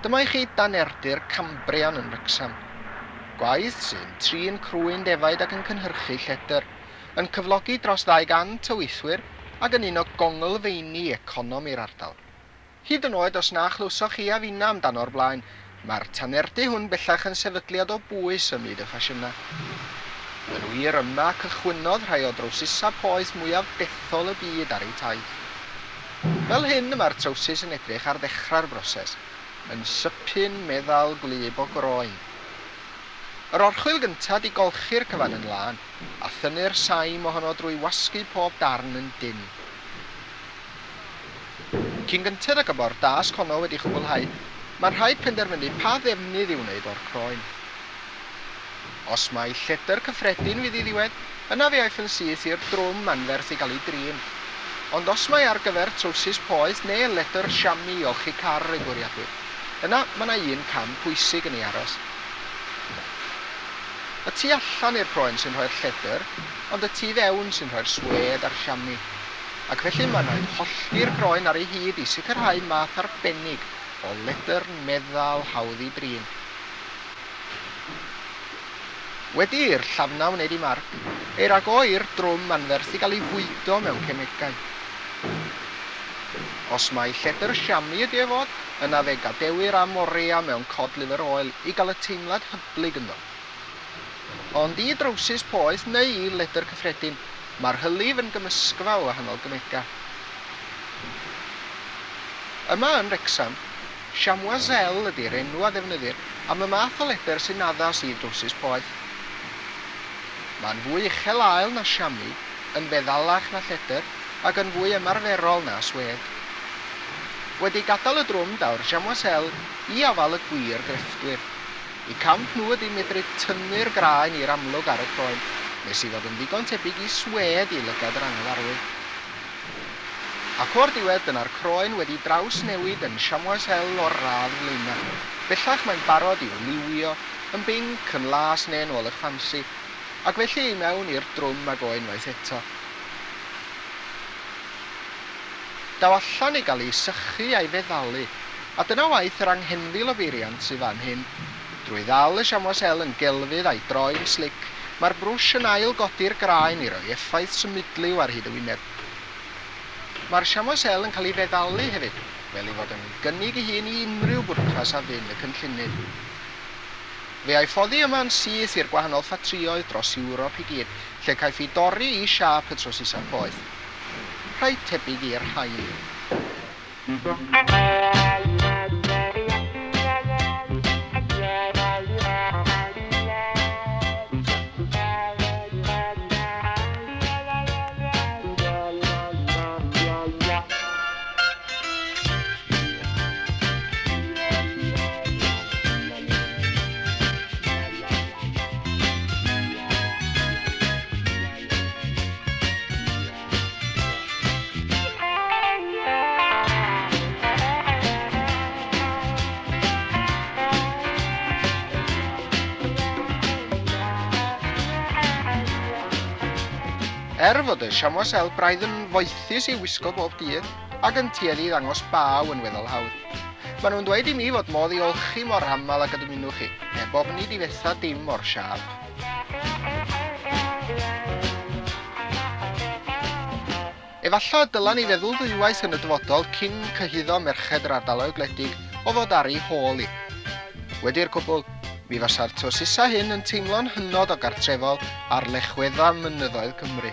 Dyma i chi Danerdy'r Cambrian yn Wrecsam. Gwaith sy'n trin, crwyn, defaid ac yn cynhyrchu lledr, yn cyflogi dros 200 o weithwyr ac yn un o gongl feini economi'r ardal. Hyd yn oed os na chlywsoch chi a finna amdano'r blaen, mae'r tanerdy hwn bellach yn sefydliad o bwys ym myd y ffasiynau. Yn wir yma cychwynodd rhai o drowsusa poeth mwyaf bethol y byd ar ei taith. Fel hyn mae'r trowsus yn edrych ar ddechrau'r broses, yn sypyn meddal gwlyb o groen. Yr orchwil gyntaf di golchi'r cyfan yn lan, a thynnu'r saim ohono drwy wasgu pob darn yn dyn. Cyn gyntaf y gybor das honno wedi chwblhau, mae'n rhaid penderfynu pa ddefnydd i'w wneud o'r croen. Os mae lledr cyffredin fydd i ddiwedd, yna fe aeth yn syth i'r drwm anferth i gael ei drin. Ond os mae ar gyfer trowsus poeth neu ledr siami i olchi car ei bwriadwyr, yna mae yna un cam pwysig yn ei aros. Y tu allan i'r croen sy'n rhoi'r lledr, ond y tu fewn sy'n rhoi'r swed a'r siami. Ac felly mae'n rhaid hollti'r croen ar ei hyd i sicrhau math arbennig o ledr meddal hawdd i drin. Wedi i'r llafna wneud i marc, ei rago i'r drwm anferth i gael ei fwydo mewn cemegau. Os mae lledr siami ydi ei fod, yna fe gadewir a moria mewn cod liver oil i gael y teimlad hyblyg ynddo. Ond i drowsus poeth neu i ledr cyffredin, mae'r hylif yn gymysgfa o wahanol gymega. Yma yn Wrecsam, chamoiselle ydy'r enw a ddefnyddir am y math o ledr sy'n addas i drowsus poeth. Mae'n fwy uchel ail na siami, yn feddalach na lledr ac yn fwy ymarferol na swed. Wedi gadael y drwm daw'r chamoiselle i afal y gwir grefftwyr. I camp nhw ydy medru tynnu'r graen i'r amlwg ar y croen, nes i fod yn ddigon tebyg i swed i lygad yr anghyfarwydd. Ac o'r diwedd dyna'r croen wedi draws newid yn chamoiselle o'r radd flaena. Bellach mae'n barod i'w liwio, yn binc, yn las neu'n ôl eich ffansi, ac felly i mewn i'r drwm ag o unwaith eto. Daw allan i gael ei sychu a'i feddalu, a dyna waith yr anghenfil o beiriant sydd fan hyn. Drwy ddal y chamoiselle yn gelfydd a'i droi'n slic, mae'r brwsh yn ail godi'r graen i roi effaith symudliw ar hyd y wyneb. Mae'r chamoiselle yn cael ei feddalu hefyd, fel ei fod yn gynnig ei hun i unrhyw bwrpas a fyn y cynllunydd. Fe a'i ffoddi yma'n syth i'r gwahanol ffatrïoedd dros Ewrop i gyd, lle caiff ei dorri i siap y trowsusa poeth. Rhaid tebyg i'r haen. Fod y chamoiselle braidd yn foethus i'w wisgo bob dydd ac yn tueddu i ddangos baw yn weddol hawdd. Maen nhw'n dweud i mi fod modd i olchi mor aml ag ydymunwch chi, bob ni di fetha dim o'r siap. Efallai dylan ni feddwl ddwywaith yn y dyfodol cyn cyhuddo merched yr ardaloedd gwledig o fod ar ei hôl i. Wedi'r cwbl, mi fasa'r trowsusa hyn yn teimlo'n hynod o gartrefol ar lechwedda mynyddoedd Cymru.